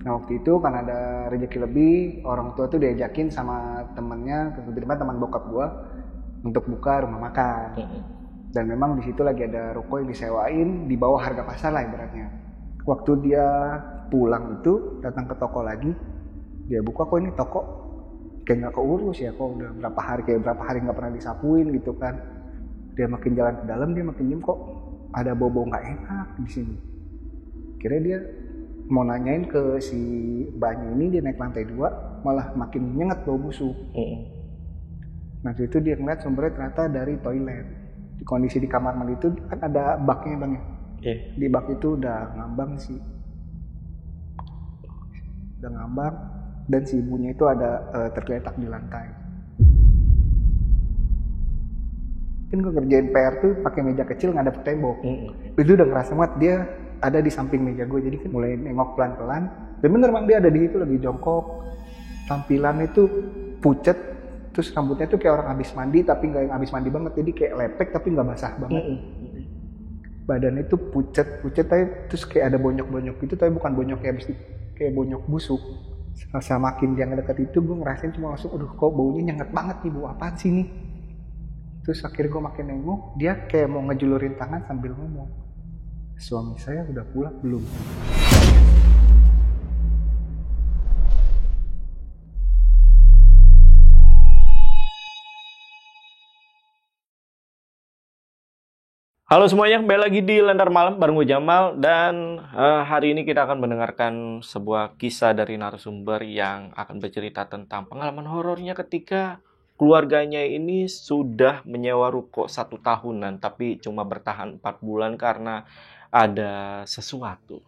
Nah waktu itu kan ada rezeki lebih, orang tua tuh diajakin sama temennya, kebetulan teman bokap gua untuk buka rumah makan. Dan memang di situ lagi ada ruko yang disewain di bawah harga pasar lah ibaratnya. Waktu dia pulang itu datang ke toko lagi, dia buka kok ini toko kayak nggak keurus ya, kok udah berapa hari nggak pernah disapuin gitu kan. Dia makin jalan ke dalam, dia makin diem kok ada bau-bau nggak enak di sini. Kira dia mau nanyain ke si mbaknya ini, dia naik lantai 2 malah makin nyengat bau busuk. Nah itu dia ngeliat sumbernya ternyata dari toilet. Di kondisi di kamar mandi itu kan ada baknya bang ya. Di bak itu udah ngambang sih, udah ngambang dan si ibunya itu ada tergeletak di lantai. Kan gue kerjain PR tuh pakai meja kecil ngadep tembok. Itu udah ngerasa banget dia ada di samping meja gue, jadi kan mulai nengok pelan-pelan. Dan bener bang, dia ada di situ lagi jongkok. Tampilannya itu pucet, terus rambutnya tuh kayak orang habis mandi tapi nggak yang habis mandi banget, jadi kayak lepek tapi nggak basah banget. Badannya itu pucet tapi terus kayak ada bonyok-bonyok gitu, tapi bukan bonyok kayak bonyok busuk. Makin dia ngedeket itu gue ngerasain cuma langsung, aduh kok baunya nyengat banget nih, bau apaan sih nih. Terus akhirnya gue makin nengok, dia kayak mau ngejulurin tangan sambil ngomong, suami saya udah pulang belum? Halo semuanya, kembali lagi di Lentera Malam bareng gue Jamal. Dan hari ini kita akan mendengarkan sebuah kisah dari narasumber yang akan bercerita tentang pengalaman horornya ketika keluarganya ini sudah menyewa ruko 1 tahunan tapi cuma bertahan 4 bulan karena ada sesuatu.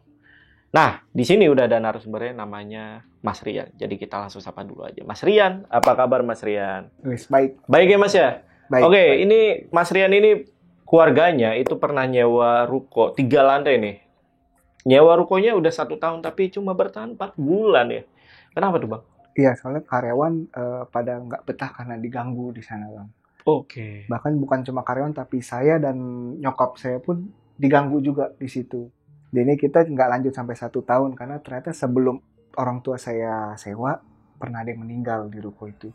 Nah, di sini udah ada narasumbernya namanya Mas Rian. Jadi kita langsung sapa dulu aja. Mas Rian, apa kabar Mas Rian? Baik. Baik ya Mas ya? Baik. Oke, ini Mas Rian ini keluarganya itu pernah nyewa ruko 3 lantai nih. Nyewa rukonya udah 1 tahun tapi cuma bertahan 4 bulan ya. Kenapa tuh Bang? Iya, soalnya karyawan pada nggak betah karena diganggu di sana bang. Oke. Bahkan bukan cuma karyawan tapi saya dan nyokap saya pun diganggu juga di situ. Jadi kita nggak lanjut sampai 1 tahun karena ternyata sebelum orang tua saya sewa pernah ada yang meninggal di ruko itu.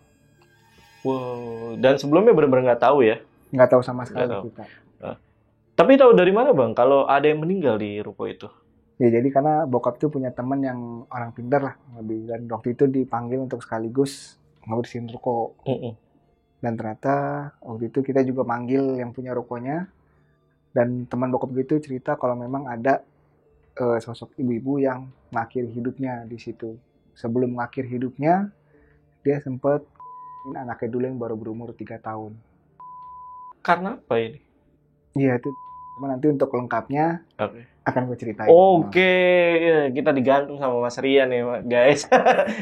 Wow, dan sebelumnya benar-benar nggak tahu ya? Nggak tahu sama sekali Nggak tahu. kita. Tapi tahu dari mana Bang kalau ada yang meninggal di ruko itu? Ya jadi karena bokap tuh punya teman yang orang pintar lah, dan waktu itu dipanggil untuk sekaligus ngurusin ruko. Dan ternyata waktu itu kita juga manggil yang punya rukonya, dan teman bokap gitu cerita kalau memang ada sosok ibu-ibu yang mengakhiri hidupnya di situ. Sebelum mengakhiri hidupnya, dia sempat anaknya dulu yang baru berumur 3 tahun. Karena apa ini? Iya itu. Nanti untuk lengkapnya akan gue ceritain. Oke, kita digantung sama Mas Rian ya guys.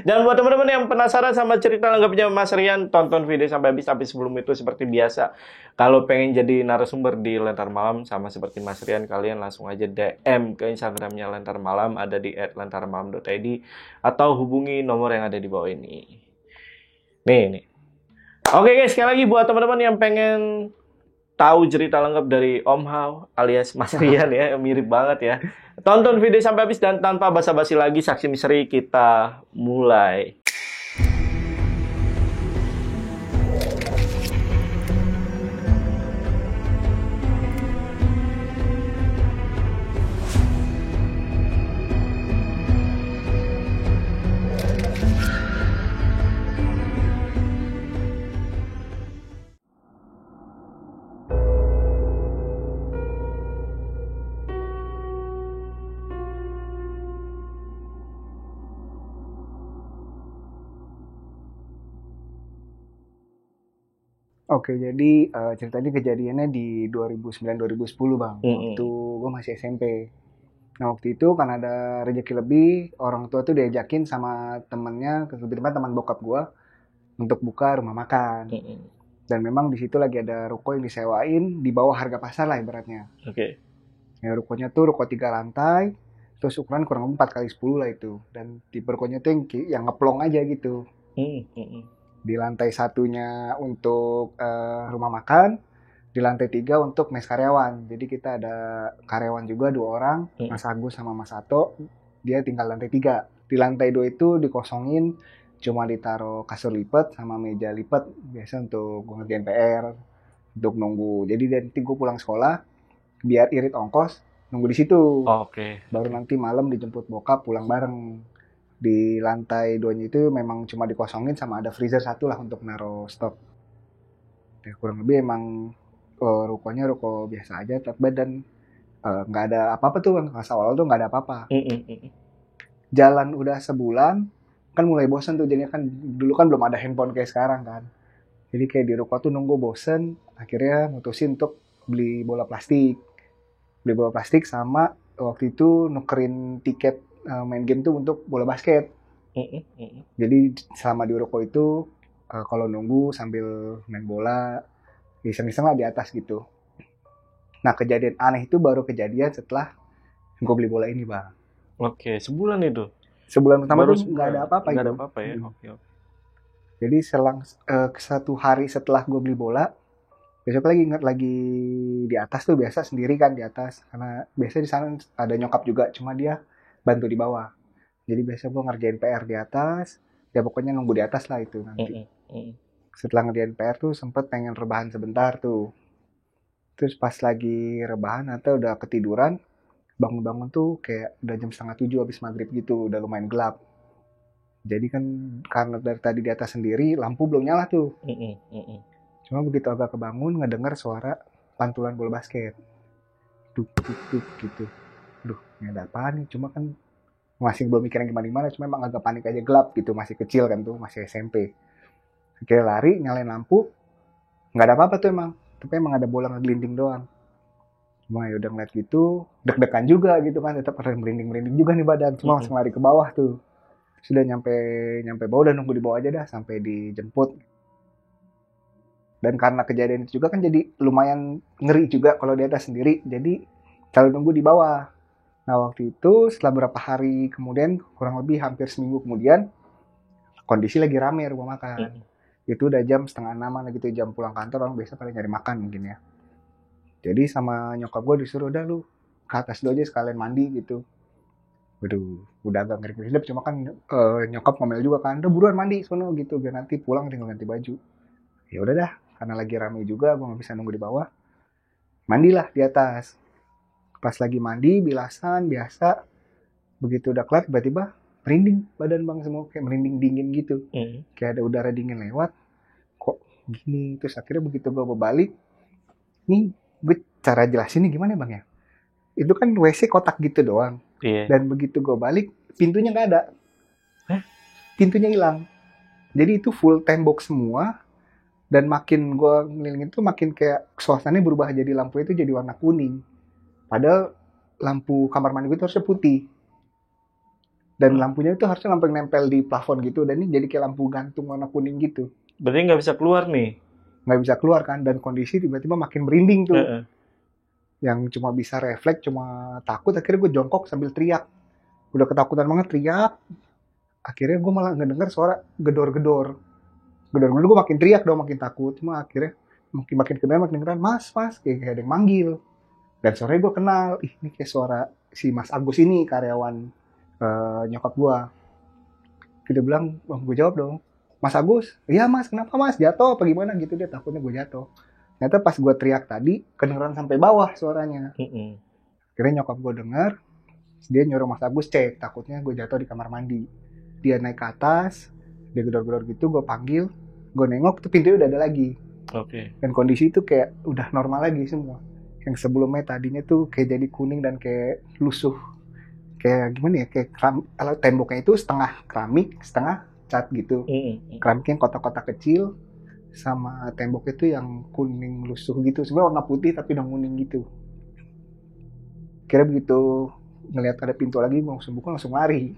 Dan buat teman-teman yang penasaran sama cerita lengkapnya Mas Rian, tonton video sampai habis. Tapi sebelum itu seperti biasa, kalau pengen jadi narasumber di Lentera Malam sama seperti Mas Rian, kalian langsung aja DM ke Instagramnya Lentera Malam, ada di @lenteramalam.id, atau hubungi nomor yang ada di bawah ini. Nih. Oke guys, sekali lagi buat teman-teman yang pengen tahu cerita lengkap dari Om Hao alias Mas Rian ya, mirip banget ya. Tonton video sampai habis dan tanpa basa-basi lagi, saksi misteri kita mulai. Oke, jadi ceritanya kejadiannya di 2009-2010 bang. Waktu gue masih SMP. Nah waktu itu kan ada rezeki lebih, orang tua tuh diajakin sama temennya, kebetulan teman bokap gue, untuk buka rumah makan. Dan memang di situ lagi ada ruko yang disewain di bawah harga pasar lah ibaratnya. Oke. Ya rukonya tuh ruko 3 lantai, terus ukuran kurang lebih 4x10 lah itu. Dan tipe rukonya tuh yang ngeplong aja gitu. Di lantai 1-nya untuk rumah makan, di lantai 3 untuk mes karyawan. Jadi kita ada karyawan juga 2 orang, Mas Agus sama Mas Ato, dia tinggal lantai 3. Di lantai 2 itu dikosongin, cuma ditaruh kasur lipat sama meja lipat biasa untuk gue ngerjain PR, untuk nunggu. Jadi nanti gue pulang sekolah biar irit ongkos, nunggu di situ. Oke. Baru nanti malam dijemput bokap pulang bareng. Di lantai 2-nya itu memang cuma dikosongin sama ada freezer satu lah untuk naruh stok. Ya, kurang lebih emang rukonya ruko biasa aja, dan nggak ada apa-apa tuh, pas awal tuh nggak ada apa-apa. Jalan udah sebulan, kan mulai bosen tuh, jadinya kan dulu kan belum ada handphone kayak sekarang kan. Jadi kayak di ruko tuh nunggu bosen, akhirnya mutusin untuk beli bola plastik. Beli bola plastik sama waktu itu nukerin tiket main game tuh untuk bola basket. Jadi selama di ruko itu kalau nunggu sambil main bola, iseng-iseng lah di atas gitu. Nah kejadian aneh itu baru kejadian setelah gue beli bola ini bang. Oke, sebulan itu. Sebulan pertama Baru tuh nggak ada apa-apa nggak gitu. ada apa-apa ya. Oke. Jadi selang 1 hari setelah gue beli bola, besok lagi di atas tuh biasa sendiri kan di atas, karena biasa di sana ada nyokap juga, cuma dia bantu di bawah. Jadi biasa gue ngerjain PR di atas, ya pokoknya nunggu di atas lah itu nanti. Setelah ngerjain PR tuh sempet pengen rebahan sebentar tuh. Terus pas lagi rebahan atau udah ketiduran, bangun-bangun tuh kayak udah jam 6:30 habis maghrib gitu, udah lumayan gelap. Jadi kan karena dari tadi di atas sendiri, lampu belum nyala tuh. Cuma begitu agak kebangun, ngedenger suara pantulan bola basket. Duk, duk, duk, gitu. Duh, ini ada apaan nih? Cuma kan masih belum mikirin gimana-gimana, cuma emang agak panik aja, gelap gitu. Masih kecil kan tuh, masih SMP. Akhirnya lari, nyalain lampu. Nggak ada apa-apa tuh emang. Tapi emang ada bola ngeglinding doang. Cuma ya udah ngeliat gitu, deg-degan juga gitu kan. Tetap ada merinding-merinding juga nih badan. Cuma langsung lari ke bawah tuh. Sudah nyampe bawah, udah nunggu di bawah aja dah sampai dijemput. Dan karena kejadian itu juga kan jadi lumayan ngeri juga kalau di atas sendiri. Jadi selalu nunggu di bawah. Nah waktu itu setelah beberapa hari kemudian, kurang lebih hampir seminggu kemudian, kondisi lagi rame rumah makan. Itu udah jam 5:30 gitu, jam pulang kantor, orang biasa pada nyari makan mungkin ya. Jadi sama nyokap gue disuruh, udah lu ke atas dulu aja sekalian mandi gitu. Waduh, udah agak ngeri-ngeri, cuma kan nyokap ngomel juga kan, udah buruan mandi sono gitu, biar nanti pulang tinggal ganti baju. Ya udah dah, karena lagi rame juga, gue nggak bisa nunggu di bawah. Mandilah di atas. Pas lagi mandi, bilasan biasa. Begitu udah kelar, tiba-tiba merinding badan bang, semua kayak merinding dingin gitu. Kayak ada udara dingin lewat. Kok gini? Terus akhirnya begitu gue balik, nih gue cara jelasin nih gimana bang ya? Itu kan WC kotak gitu doang. Dan begitu gue balik, pintunya nggak ada. Pintunya hilang. Jadi itu full tembok semua. Dan makin gue ngelilingin tuh makin kayak suasananya berubah, jadi lampu itu jadi warna kuning. Padahal lampu kamar mandi itu harusnya putih. Dan lampunya itu harusnya lampu yang nempel di plafon gitu. Dan ini jadi kayak lampu gantung warna kuning gitu. Berarti nggak bisa keluar nih? Nggak bisa keluar kan. Dan kondisi tiba-tiba makin merinding tuh. Yang cuma bisa refleks, cuma takut. Akhirnya gue jongkok sambil teriak. Udah ketakutan banget teriak. Akhirnya gue malah ngedenger suara gedor-gedor. Gedor-gedor gue makin teriak dong, makin takut. Cuma akhirnya makin kedengeran, mas, kayak ada yang manggil. Dan suaranya gue kenal. Ini kayak suara si Mas Agus ini, karyawan nyokap gue. Dia bilang, gue jawab dong, Mas Agus, iya mas, kenapa mas, jatuh apa gimana gitu, dia takutnya gue jatuh. Ternyata pas gue teriak tadi, kedengeran sampai bawah suaranya. Akhirnya nyokap gue denger, dia nyuruh Mas Agus cek, takutnya gue jatuh di kamar mandi. Dia naik ke atas, dia gedor-gedor gitu, gue panggil, gue nengok, tuh pintunya udah ada lagi. Dan kondisi itu kayak udah normal lagi semua. Yang sebelumnya tadinya tuh kayak jadi kuning dan kayak lusuh. Kayak gimana ya, kayak temboknya itu setengah keramik, setengah cat gitu. Keramiknya yang kotak-kotak kecil, sama tembok itu yang kuning lusuh gitu. Sebenarnya warna putih tapi udah kuning gitu. Kira begitu ngelihat ada pintu lagi, gue langsung buka, langsung lari.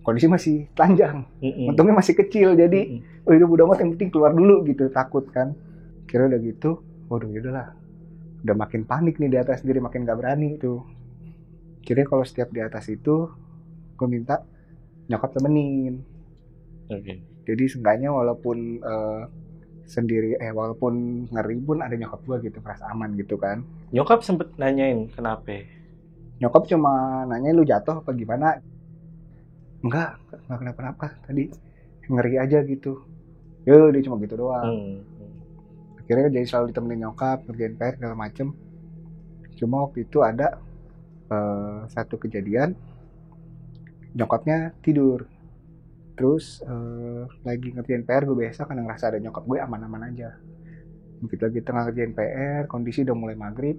Kondisi masih telanjang, untungnya masih kecil, jadi udah mudah amat, yang penting keluar dulu gitu, takut kan. Kira udah gitu, waduh yaudahlah, udah makin panik nih di atas sendiri, makin gak berani tuh. Kira kalau setiap di atas itu, gue minta nyokap temenin. Jadi seenggaknya walaupun walaupun ngeri pun ada nyokap gue gitu, merasa aman gitu kan. Nyokap sempet nanyain kenapa? Nyokap cuma nanyain lu jatuh apa gimana. enggak kenapa-napa tadi, ngeri aja gitu. Ya dia cuma gitu doang. Akhirnya jadi selalu ditemenin nyokap ngerjain PR segala macem. Cuma waktu itu ada satu kejadian nyokapnya tidur, terus lagi ngerjain PR. Gue biasa karena ngerasa ada nyokap gue aman-aman aja. Begitu lagi tengah ngerjain PR, kondisi udah mulai maghrib,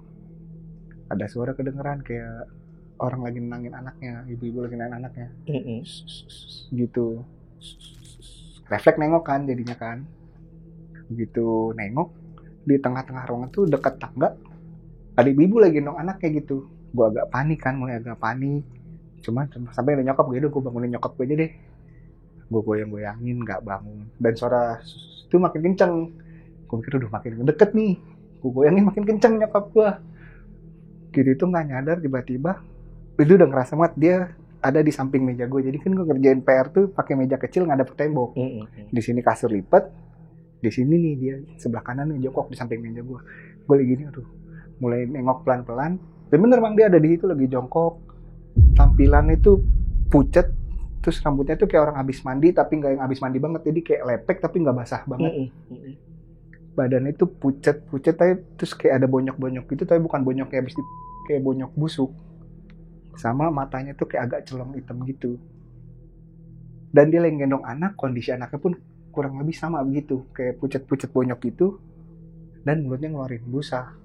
ada suara kedengeran kayak orang lagi nenangin anaknya, ibu-ibu lagi nenangin anaknya, gitu. Refleks nengok kan jadinya kan, begitu nengok di tengah-tengah ruangan tuh dekat tangga ada ibu-ibu lagi gendong anaknya gitu. Gue agak panik kan, mulai agak panik. Cuman sampai ada nyokap gue, gue bangunin nyokap gue aja deh. Gue goyang-goyangin, nggak bangun. Dan suara itu makin kenceng. Gue mikir udah makin deket nih. Gue goyangin makin kenceng nyokap gue. Gitu itu nggak nyadar tiba-tiba itu udah ngerasa banget dia ada di samping meja gue. Jadi kan gue ngerjain PR tuh pakai meja kecil ngadep ke tembok. Di sini kasur lipat, di sini nih dia sebelah kanan nih jongkok di samping meja gue. Gue lagi gini, aduh, mulai nengok pelan-pelan. Dan bener bang dia ada di situ lagi jongkok. Tampilannya itu pucet, terus rambutnya tuh kayak orang habis mandi tapi nggak yang habis mandi banget, jadi kayak lepek tapi nggak basah banget. Badannya itu pucet tapi terus kayak ada bonyok-bonyok gitu, tapi bukan bonyok kayak habis kayak bonyok busuk. Sama matanya tuh kayak agak celong hitam gitu. Dan dia lagi gendong anak, kondisi anaknya pun kurang lebih sama begitu, kayak pucet-pucet bonyok gitu. Dan mulutnya ngeluarin busa.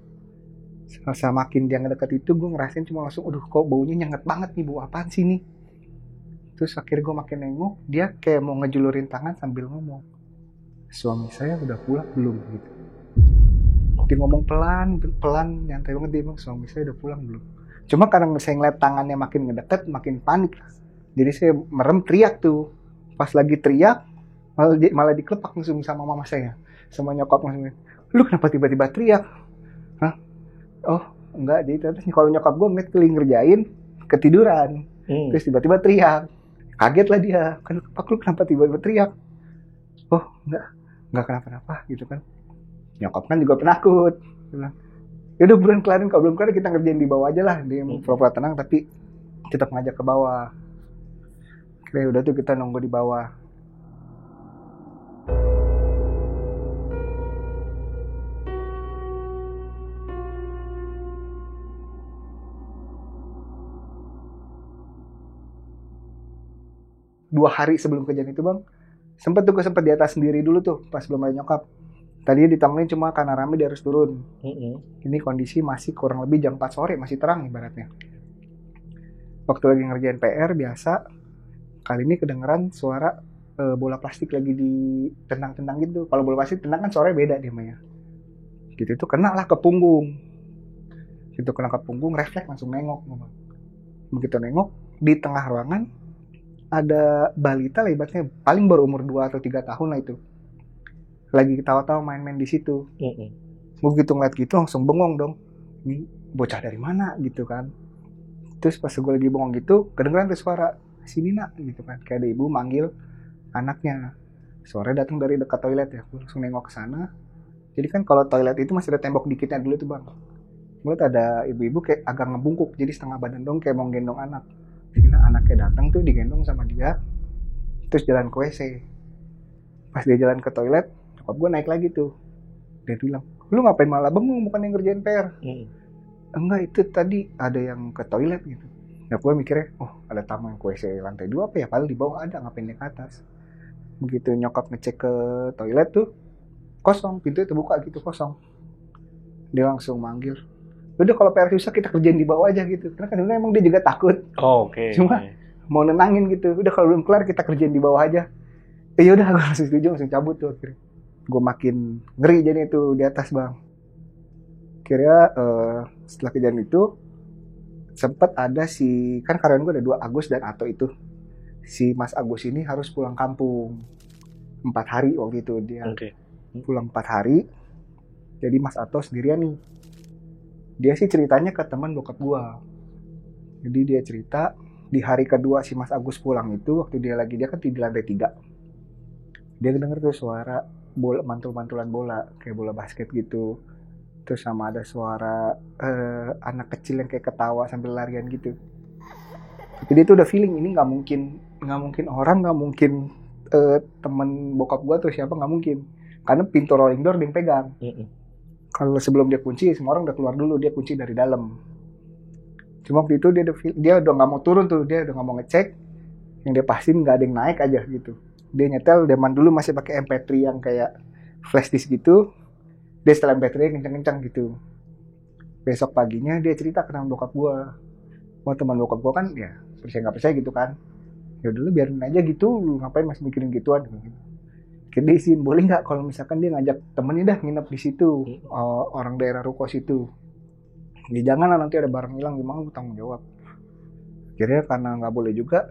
Semakin dia ngedeket itu gue ngerasain cuma langsung, aduh kok baunya nyengat banget nih, bau apaan sih nih. Terus akhirnya gue makin nengok, dia kayak mau ngejulurin tangan sambil ngomong, suami saya udah pulang belum gitu. Dia ngomong pelan, nyantai banget, dia bilang suami saya udah pulang belum. Cuma karena saya ngeliat tangannya makin ngedeket, makin panik. Jadi saya merem teriak tuh. Pas lagi teriak, malah dikelepak langsung sama mama saya. Sama nyokap langsung, lu kenapa tiba-tiba teriak? Hah? Oh, enggak. Jadi terus kalau nyokap gue ngeliat ngerjain, ketiduran. Terus tiba-tiba teriak. Kaget lah dia. Pak lu kenapa tiba-tiba teriak? Oh, enggak kenapa-napa gitu kan. Nyokap kan juga penakut. Bilang, yaudah buruan kelarin, kalau belum kelar kita ngerjain di bawah aja lah. Dia pura-pura tenang tapi tetap ngajak ke bawah. Kira udah tuh kita nunggu di bawah. Dua hari sebelum kejadian itu bang, sempat di atas sendiri dulu tuh pas belum ada nyokap. Tadinya ditemenin cuma karena rame dia harus turun. Ini kondisi masih kurang lebih jam 4 sore, masih terang ibaratnya. Waktu lagi ngerjain PR biasa, kali ini kedengeran suara bola plastik lagi ditendang-tendang gitu. Kalau bola plastik tendang kan suaranya beda dia mainnya. Gitu itu kena lah ke punggung. Gitu kena ke punggung, refleks langsung nengok. Begitu nengok, di tengah ruangan ada balita lah ibaratnya, paling baru umur 2 atau 3 tahun lah itu. Lagi ketawa-tawa main-main di situ. Begitu ngeliat gitu langsung bengong dong. Ini bocah dari mana gitu kan. Terus pas gue lagi bengong gitu, kedengeran tuh suara, sini nak gitu kan. Kayak ada ibu manggil anaknya. Suaranya datang dari dekat toilet ya. Gue langsung nengok ke sana. Jadi kan kalau toilet itu masih ada tembok dikitnya dulu tuh bang. Gue liat ada ibu-ibu kayak agak ngebungkuk, jadi setengah badan dong kayak mau gendong anak. Karena anaknya datang tuh digendong sama dia. Terus jalan ke WC. Pas dia jalan ke toilet, nyokap gue naik lagi tuh. Dia bilang, lu ngapain malah bengong, bukan yang ngerjain PR? Enggak, itu tadi ada yang ke toilet gitu. Ya gue mikirnya, oh ada tamu yang ke WC lantai 2 apa ya, padahal di bawah ada, ngapain dia ke atas. Begitu nyokap ngecek ke toilet tuh, kosong, pintunya terbuka gitu, kosong. Dia langsung manggil, udah kalau PR susah kita kerjain di bawah aja gitu. Karena kan emang dia juga takut. Cuma mau nenangin gitu, udah kalau belum kelar kita kerjain di bawah aja. Yaudah gue langsung setuju, langsung cabut tuh akhirnya. Gue makin ngeri jadi itu di atas bang. Kira setelah kejadian itu sempat ada kan karyawan gue ada 2, Agus dan Ato itu. Si Mas Agus ini harus pulang kampung 4 hari waktu itu dia. Pulang 4 hari. Jadi Mas Ato sendirian nih. Dia sih ceritanya ke teman bokap gue. Jadi dia cerita di hari kedua si Mas Agus pulang itu, waktu dia kan di lantai 3. Dia denger tuh suara bola, mantul-mantulan bola kayak bola basket gitu. Terus sama ada suara anak kecil yang kayak ketawa sambil larian gitu. Tapi dia tuh udah feeling ini nggak nggak mungkin orang, nggak mungkin temen bokap gue atau siapa, nggak mungkin, karena pintu rolling door dia yang pegang. Kalau sebelum dia kunci, semua orang udah keluar dulu, dia kunci dari dalam. Cuma waktu itu dia udah nggak mau turun tuh, dia udah nggak mau ngecek, yang dia pastiin nggak ada yang naik aja gitu. Dia nyetel, zaman dulu masih pakai MP3 yang kayak flash disk gitu, dia setelah MP3 kencang-kencang gitu. Besok paginya dia cerita ke teman bokap gue. Wah, teman bokap gue kan ya percaya nggak percaya gitu kan. Ya udah lu biarin aja gitu, lu ngapain masih mikirin gituan gitu. Kita izin, boleh nggak kalau misalkan dia ngajak temennya dah nginep di situ, orang daerah Ruko situ. Ya jangan lah, nanti ada barang hilang gimana lu tanggung jawab. Akhirnya karena nggak boleh juga,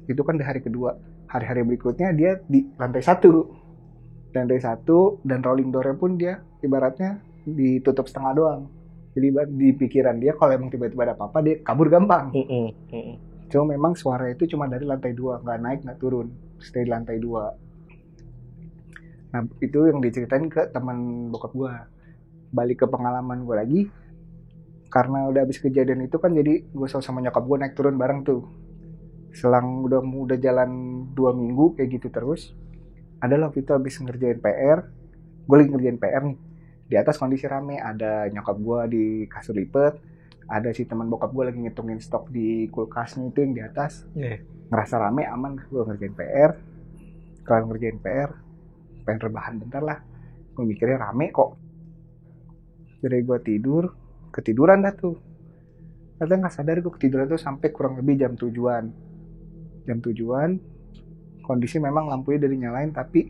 itu kan di hari kedua. Hari-hari berikutnya dia di lantai 1. Lantai 1 dan rolling door-nya pun dia ibaratnya ditutup setengah doang. Jadi di pikiran dia kalau emang tiba-tiba ada apa-apa dia kabur gampang. Cuma memang suara itu cuma dari lantai 2, nggak naik nggak turun, stay di lantai 2. Nah itu yang diceritain ke teman bokap gue. Balik ke pengalaman gue lagi, karena udah habis kejadian itu kan, jadi gue sama nyokap gue naik turun bareng tuh. Selang udah jalan 2 minggu kayak gitu terus. Adalah waktu itu habis ngerjain PR, gue lagi ngerjain PR nih. Di atas kondisi rame, ada nyokap gue di kasur lipat, ada si teman bokap gue lagi ngitungin stok di kulkasnya itu yang di atas. Ngerasa rame, aman, gue ngerjain PR. Kalau ngerjain PR, pengen rebahan bentar lah. Gue mikirnya rame kok. Jadi gue ketiduran dah tuh. Ternyata gak sadar gue ketiduran tuh sampai kurang lebih jam 7-an. Jam 7-an, kondisi memang lampunya udah dinyalain, tapi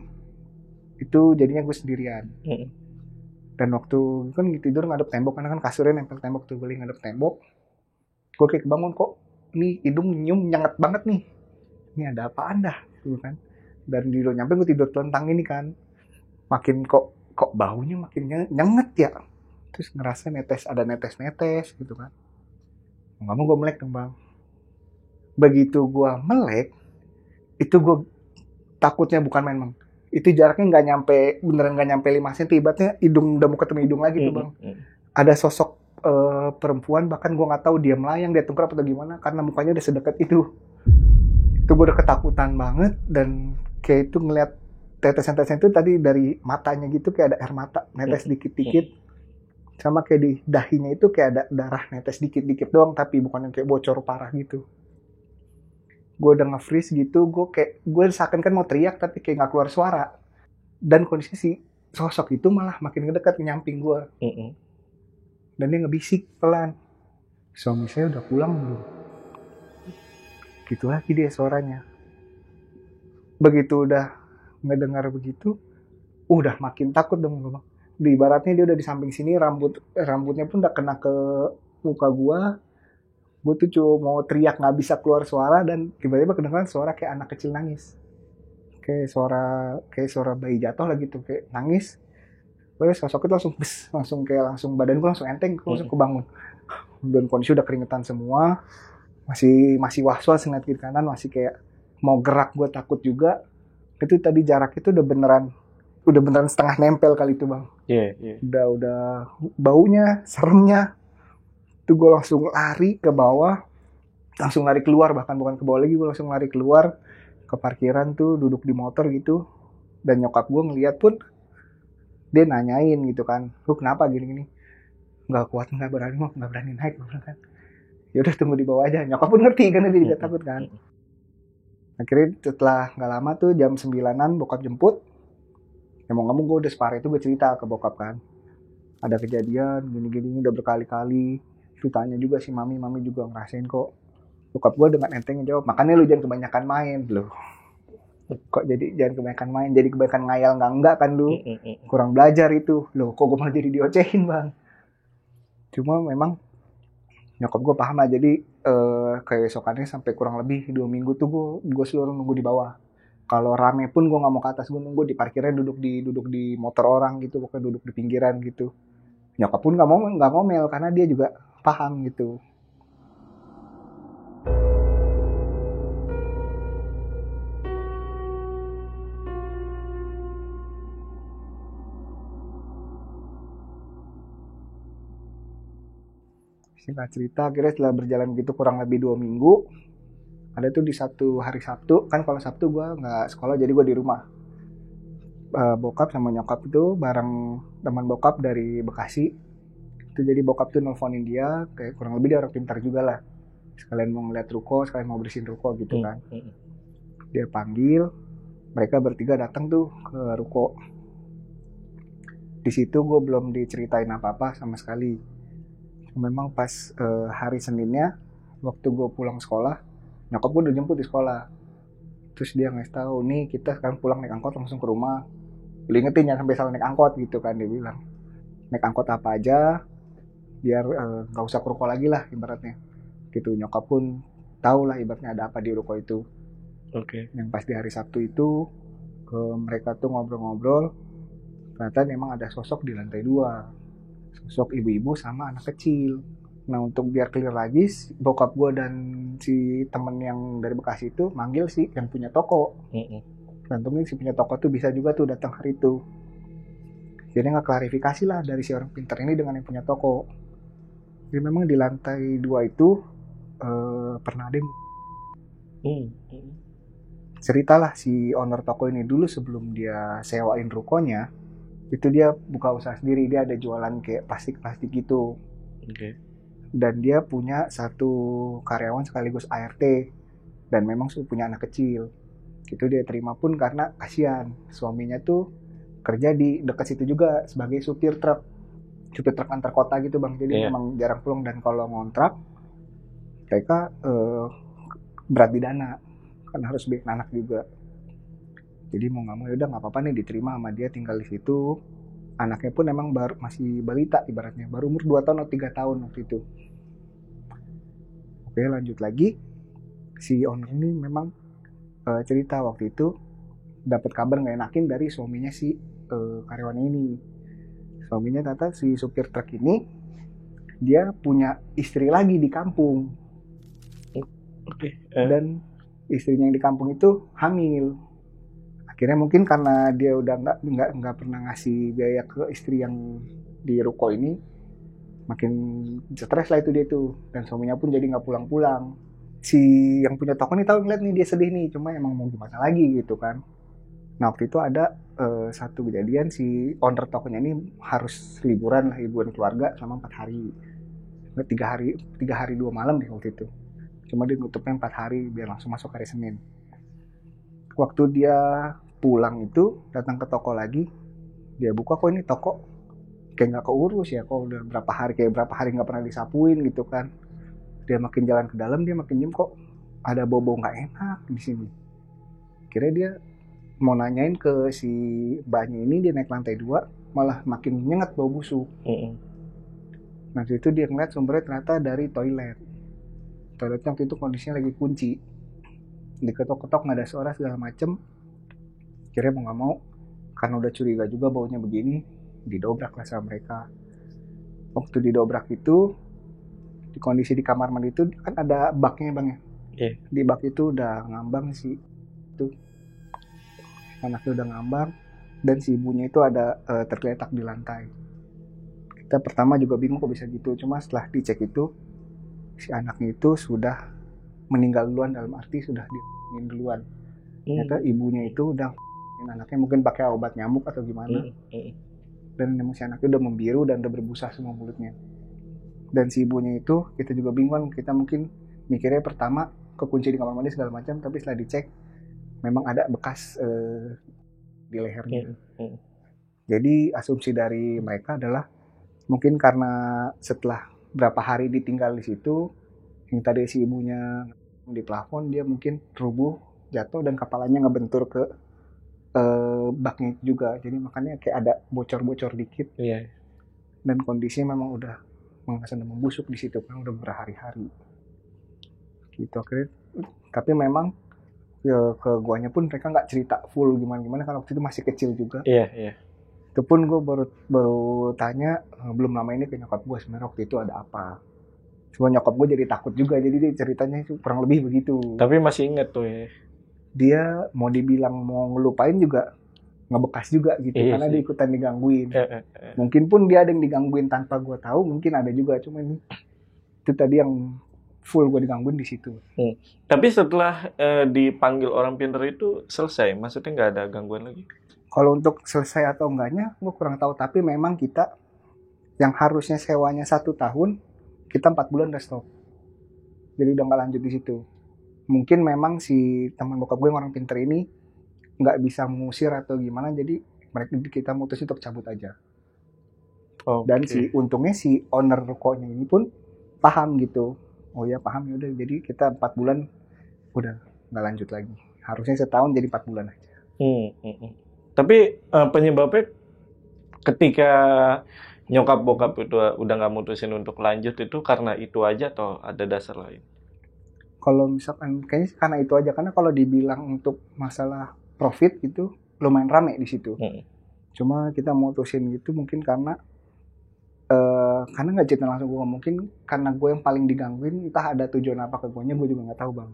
itu jadinya gue sendirian. Dan waktu kan tidur ngadep tembok, karena kan kasurnya nempel tembok tuh, gue ngadep tembok. Gue kayak kebangun, kok ini hidung nyium nyengat banget nih. Ini ada apaan dah gitu kan. Dan di nyampe gue tidur telentang ini kan. Makin kok baunya makin nyenget ya. Terus ngerasa ada netes-netes gitu kan. Nggak mau gue melek dong bang. Begitu gue melek, itu gue takutnya bukan main bang. Itu jaraknya beneran nggak nyampe 5 cm, ibaratnya hidung udah mau ketemu hidung lagi tuh bang. Ada sosok perempuan, bahkan gue nggak tahu dia melayang, dia tengkurap atau gimana, karena mukanya udah sedekat itu. Itu gue udah ketakutan banget, dan kayak itu ngeliat tetes-tetesan itu tadi dari matanya gitu, kayak ada air mata netes dikit-dikit, sama kayak di dahinya itu kayak ada darah netes dikit-dikit doang, tapi bukan yang kayak bocor parah gitu. Gue udah nge-freeze gitu, gue seakan kan mau teriak tapi kayak nggak keluar suara. Dan kondisi si sosok itu malah makin ngedekat nyamping gue. Dan dia ngebisik pelan, suami saya udah pulang belum? Gitu lagi dia suaranya. Begitu udah ngedengar begitu, udah makin takut dong gue. Di ibaratnya dia udah di samping sini, rambutnya pun udah kena ke muka gue. Gue tuh cuma mau teriak nggak bisa keluar suara, dan tiba-tiba kedengeran suara kayak anak kecil nangis, kayak suara bayi jatuh lah gitu, kayak nangis. Terus sosok itu langsung badan gue langsung enteng, gue langsung kebangun. Dan kondisi udah keringetan semua, masih was-was ngeliat kiri kanan, masih kayak mau gerak, gue takut juga. Itu tadi jarak itu udah beneran setengah nempel kali itu bang. Udah baunya, seremnya. Itu gue langsung lari ke bawah, langsung lari keluar, bahkan bukan ke bawah lagi, gue langsung lari keluar ke parkiran tuh, duduk di motor gitu. Dan nyokap gue ngeliat pun, dia nanyain gitu kan, lu kenapa gini-gini? Nggak kuat, nggak berani naik kan. Ya udah tunggu di bawah aja. Nyokap pun ngerti kan, dia juga takut kan. Akhirnya setelah nggak lama tuh jam 9-an bokap jemput. Ya mau nggak mau gue udah separah itu gue cerita ke bokap kan, ada kejadian gini-gini udah berkali-kali. Tanya juga si mami juga ngerasain kok. Bokap gue dengan entengnya jawab, makanya lu jangan kebanyakan main loh. Kok jadi jangan kebanyakan main, jadi kebanyakan ngayal enggak kan lu. Kurang belajar itu. Loh kok gue malah jadi diocehin bang. Cuma memang nyokap gue paham lah, jadi keesokannya sampai kurang lebih 2 minggu tuh gue selalu nunggu di bawah. Kalau rame pun gue nggak mau ke atas, gue nunggu di parkirnya, duduk di motor orang gitu, pokoknya duduk di pinggiran gitu. Nyokap pun nggak ngomel karena dia juga paham gitu. Singkat cerita, akhirnya setelah berjalan gitu kurang lebih 2 minggu, Ada tuh di satu hari Sabtu, kan kalau Sabtu gue nggak sekolah jadi gue di rumah. Bokap sama nyokap itu bareng teman bokap dari Bekasi. Itu jadi bokap tuh nelfonin dia, kayak kurang lebih dia orang pintar juga lah. Sekalian mau ngeliat ruko, sekalian mau bersihin ruko gitu kan. Dia panggil, mereka bertiga datang tuh ke ruko. Di situ gue belum diceritain apa-apa sama sekali. Memang pas hari Seninnya, waktu gue pulang sekolah, nyokap gue udah jemput di sekolah. Terus dia ngasih tahu, nih kita sekarang pulang naik angkot langsung ke rumah. Lu ingetin ya sampai salah naik angkot gitu kan, dia bilang. Naik angkot apa aja, biar nggak usah ke ruko lagi lah ibaratnya. Gitu, nyokap pun tahu lah ibaratnya ada apa di ruko itu. Oke. Yang pas di hari Sabtu itu, mereka tuh ngobrol-ngobrol, ternyata memang ada sosok di lantai 2. Sosok ibu-ibu sama anak kecil. Nah untuk biar clear lagi, bokap gue dan si temen yang dari Bekasi itu manggil si yang punya toko. Dan mungkin si punya toko tuh bisa juga tuh datang hari itu. Jadi nggak klarifikasi lah dari si orang pintar ini dengan yang punya toko. Jadi memang di lantai 2 itu pernah ada ceritalah si owner toko ini dulu sebelum dia sewain rukonya, itu dia buka usaha sendiri, dia ada jualan kayak plastik-plastik gitu. Oke. Dan dia punya satu karyawan sekaligus ART, dan memang punya anak kecil. Itu dia terima pun karena kasihan suaminya tuh kerja di dekat situ juga sebagai supir truk antar kota gitu bang. Jadi memang jarang pulang, dan kalau ngontrak mereka berat di dana kan, harus bikin anak juga. Jadi mau nggak mau yaudah nggak apa-apa nih, diterima sama dia tinggal di situ. Anaknya pun emang baru masih balita ibaratnya, baru umur 2 tahun atau 3 tahun waktu itu. Oke, lanjut lagi. Si owner ini memang cerita waktu itu dapat kabar nggak enakin dari suaminya si karyawan ini. Suaminya ternyata si supir truk ini dia punya istri lagi di kampung. Dan istrinya yang di kampung itu hamil. Akhirnya mungkin karena dia udah nggak pernah ngasih biaya ke istri yang di ruko ini, makin stres lah itu dia tuh. Dan suaminya pun jadi nggak pulang-pulang. Si yang punya toko nih tahu ngeliat nih dia sedih nih, cuma emang mau gimana lagi gitu kan. Nah waktu itu ada satu kejadian, si owner tokonya ini harus liburan keluarga selama 4 hari. 3 hari 2 malam deh waktu itu. Cuma dia nutupnya 4 hari biar langsung masuk hari Senin. Waktu dia pulang itu datang ke toko lagi, dia buka, kok ini toko kayak nggak keurus ya, kok udah berapa hari nggak pernah disapuin gitu kan. Dia makin jalan ke dalam, dia makin nyium kok ada bau nggak enak di sini. Kira dia mau nanyain ke si mbaknya ini, dia naik lantai 2 malah makin nyengat bau busuk. Nah itu dia ngeliat sumbernya ternyata dari toiletnya waktu itu kondisinya lagi kunci, diketok-ketok nggak ada suara segala macem. Kira mau nggak mau karena udah curiga juga baunya begini, didobrak lah sama mereka. Waktu didobrak itu, di kondisi di kamar mandi itu kan ada baknya bang ya. Di bak itu udah ngambang sih, itu anaknya udah ngambang, dan si ibunya itu ada tergeletak di lantai. Kita pertama juga bingung kok bisa gitu, cuma setelah dicek itu si anaknya itu sudah meninggal duluan, dalam arti sudah diinin duluan. Ternyata ibunya itu udah anaknya mungkin pakai obat nyamuk atau gimana. Dan si anaknya udah membiru dan udah berbusa semua mulutnya. Dan si ibunya itu kita juga bingung, kita mungkin mikirnya pertama kekunci di kamar mandi segala macam, tapi setelah dicek memang ada bekas di lehernya. Jadi asumsi dari mereka adalah mungkin karena setelah berapa hari ditinggal di situ, yang tadi si ibunya di plafon, dia mungkin rubuh, jatuh, dan kepalanya ngebentur ke baknya juga. Jadi makanya kayak ada bocor-bocor dikit. Dan kondisinya memang udah mengasah membusuk di situ kan, udah berhari-hari. Gitu akhirnya. Tapi memang ya, ke guanya pun mereka nggak cerita full gimana-gimana, karena waktu itu masih kecil juga. Itu pun gue baru tanya belum lama ini ke nyokap gue, sebenarnya waktu itu ada apa. Cuma nyokap gue jadi takut juga, jadi dia ceritanya kurang lebih begitu. Tapi masih inget tuh ya. Dia mau dibilang mau ngelupain juga ngebekas juga gitu, karena dia ikutan digangguin. Mungkin pun dia ada yang digangguin tanpa gue tahu, mungkin ada juga. Cuma ini itu tadi yang full gue digangguin di situ. Tapi setelah dipanggil orang pinter itu selesai, maksudnya nggak ada gangguan lagi? Kalau untuk selesai atau enggaknya gue kurang tahu, tapi memang kita yang harusnya sewanya 1 tahun, kita 4 bulan udah stop. Jadi udah nggak lanjut di situ. Mungkin memang si teman bokap gue yang orang pinter ini nggak bisa mengusir atau gimana, jadi kita mutus untuk cabut aja. Dan untungnya si owner rukonya ini pun paham gitu. Oh ya paham, ya udah, jadi kita 4 bulan udah nggak lanjut lagi. Harusnya setahun jadi 4 bulan aja. Tapi penyebabnya ketika nyokap bokap itu udah nggak mutusin untuk lanjut itu karena itu aja atau ada dasar lain? Kalau misalkan kayaknya karena itu aja, karena kalau dibilang untuk masalah profit itu lumayan rame di situ. Cuma kita mutusin gitu mungkin karena nggak cerita langsung gue, mungkin karena gue yang paling digangguin, entah ada tujuan apa ke guanya, gue juga nggak tahu bang.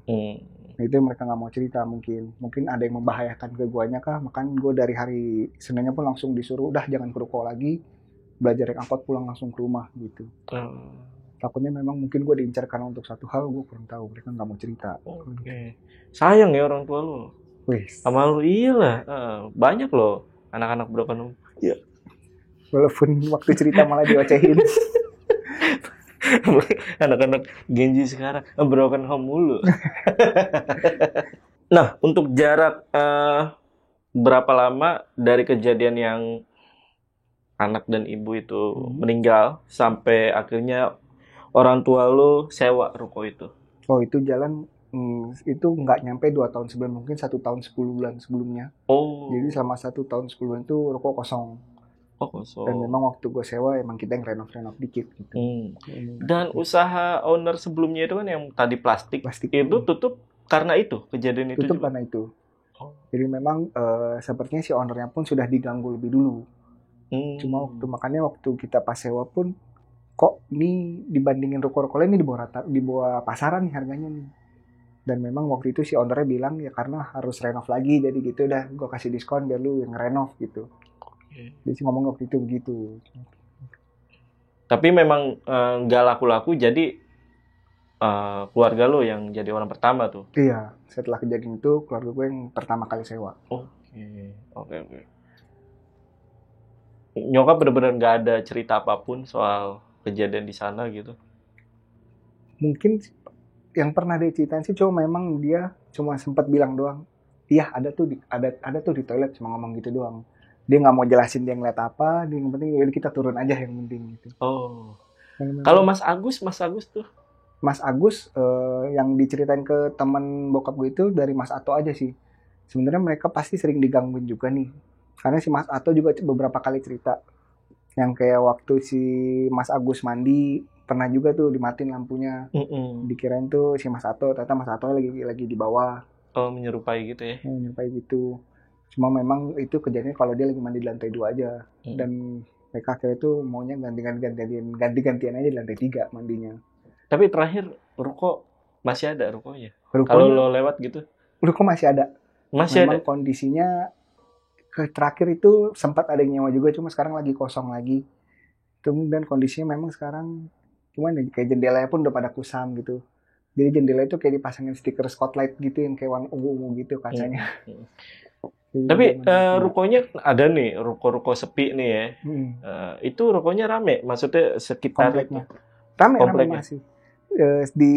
Nah, itu mereka nggak mau cerita, mungkin ada yang membahayakan ke guanya kah, makanya gue dari hari Seninnya pun langsung disuruh udah jangan ke ruko lagi, belajar naik angkot pulang langsung ke rumah gitu. Takutnya memang mungkin gue diincar karena untuk satu hal, gue kurang tahu, mereka nggak mau cerita. Sayang ya orang tua lo. Sama lo iyalah, banyak loh anak-anak broken home. Iya. Walaupun waktu cerita malah diocehin. Anak-anak Genji sekarang broken home mulu. Nah, untuk jarak berapa lama dari kejadian yang anak dan ibu itu meninggal sampai akhirnya orang tua lo sewa ruko itu? Oh, itu jalan itu nggak nyampe 2 tahun sebelum, mungkin 1 tahun 10 bulan sebelumnya. Jadi selama 1 tahun 10 bulan itu ruko kosong. Dan memang waktu gue sewa emang kita yang renov dikit gitu. Dan usaha owner sebelumnya itu kan yang tadi plastik itu tutup karena itu kejadian itu. Tutup karena itu. Jadi memang sepertinya si ownernya pun sudah diganggu lebih dulu. Cuma makanya waktu kita pas sewa pun kok ini dibandingin ruko-ruko lain ini di bawah pasaran nih harganya nih. Dan memang waktu itu si ownernya bilang ya karena harus renov lagi, jadi gitu udah gue kasih diskon biar lu yang renov gitu. Jadi sih ngomong waktu itu begitu. Tapi memang nggak laku-laku, jadi keluarga lo yang jadi orang pertama tuh? Iya, setelah kejadian itu keluarga gue yang pertama kali sewa. Oke. Nyokap benar-benar nggak ada cerita apapun soal kejadian di sana gitu? Mungkin yang pernah dia ceritain sih cuma memang dia cuma sempat bilang doang, iya ada tuh di toilet, cuma ngomong gitu doang. Dia nggak mau jelasin dia ngeliat apa, dia yang penting yaudah kita turun aja yang penting gitu. Kalau Mas Agus tuh? Mas Agus yang diceritain ke teman bokap gue itu dari Mas Ato aja sih. Sebenarnya mereka pasti sering digangguin juga nih, karena si Mas Ato juga beberapa kali cerita yang kayak waktu si Mas Agus mandi pernah juga tuh dimatiin lampunya. Dikirain tuh si Mas Ato, ternyata Mas Ato lagi di bawah. Menyerupai gitu ya? Menyerupai gitu. Cuma memang itu kejadiannya kalau dia lagi mandi di lantai 2 aja. Dan mereka akhirnya tuh maunya ganti-gantian aja di lantai 3 mandinya. Tapi terakhir ruko masih ada rukonya? Kalau lo lewat gitu? Ruko masih ada. Masih memang ada? Kondisinya terakhir itu sempat ada yang nyewa juga, cuma sekarang lagi kosong lagi. Dan kondisinya memang sekarang cuman kayak jendelanya pun udah pada kusam gitu. Jadi jendela itu kayak dipasangin stiker spotlight gitu yang kayak warna ungu-ungu gitu kacanya. Tapi rukonya ada nih, ruko-ruko sepi nih ya. Itu rukonya rame, maksudnya sekitar kompleknya. Rame masih. Di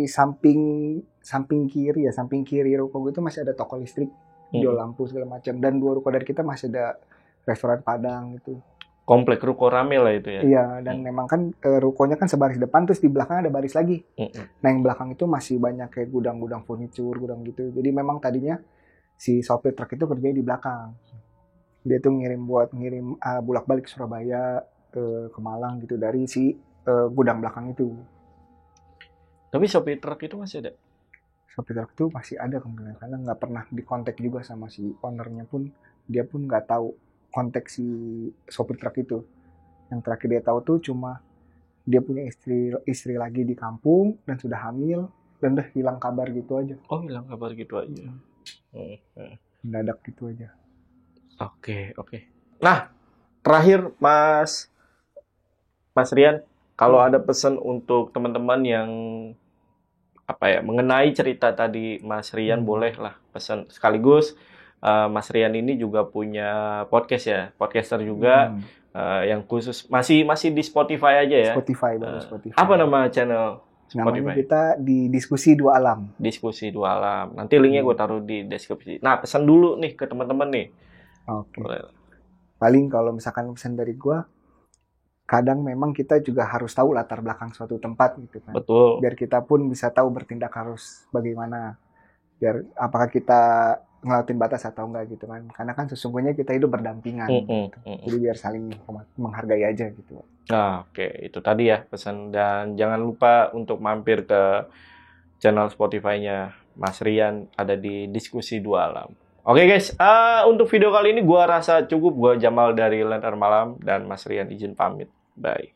samping kiri ruko gue itu masih ada toko listrik, jual lampu segala macam, dan 2 ruko dari kita masih ada restoran Padang gitu. Komplek ruko rame lah itu ya. Iya, dan memang kan rukonya kan sebaris depan, terus di belakang ada baris lagi. Nah yang belakang itu masih banyak kayak gudang-gudang furniture, gudang gitu. Jadi memang tadinya si sopir truk itu kerjanya di belakang. Dia tuh ngirim bolak-balik Surabaya ke Malang gitu dari si gudang belakang itu. Tapi sopir truk itu masih ada? Sopir truk itu masih ada kemungkinan, karena nggak pernah dikontak juga sama si ownernya pun. Dia pun nggak tahu kontak si sopir truk itu. Yang terakhir dia tahu tuh cuma dia punya istri lagi di kampung dan sudah hamil, dan udah hilang kabar gitu aja. Hilang kabar gitu aja. Mendadak gitu aja. Oke. Nah, terakhir Mas Rian, kalau ada pesan untuk teman-teman yang apa ya, mengenai cerita tadi Mas Rian, bolehlah pesan sekaligus. Mas Rian ini juga punya podcast ya, podcaster juga, yang khusus masih di Spotify aja ya. Spotify, baru Spotify. Apa nama channel Namanya Spotify? kita di Diskusi Dua Alam. Diskusi Dua Alam. Nanti linknya gue taruh di deskripsi. Nah, pesan dulu nih ke teman-teman nih. Oke. Boleh. Paling kalau misalkan pesan dari gua, kadang memang kita juga harus tahu latar belakang suatu tempat gitu kan. Betul. Biar kita pun bisa tahu bertindak harus bagaimana. Biar apakah kita ngelakuin batas atau enggak gitu kan. Karena kan sesungguhnya kita hidup berdampingan. Gitu. Jadi biar saling menghargai aja gitu. Nah, oke. Itu tadi ya pesan. Dan jangan lupa untuk mampir ke channel Spotify-nya Mas Rian, ada di Diskusi Dua Alam. Oke guys, untuk video kali ini gua rasa cukup. Gua Jamal dari Lentera Malam dan Mas Rian izin pamit. Bye.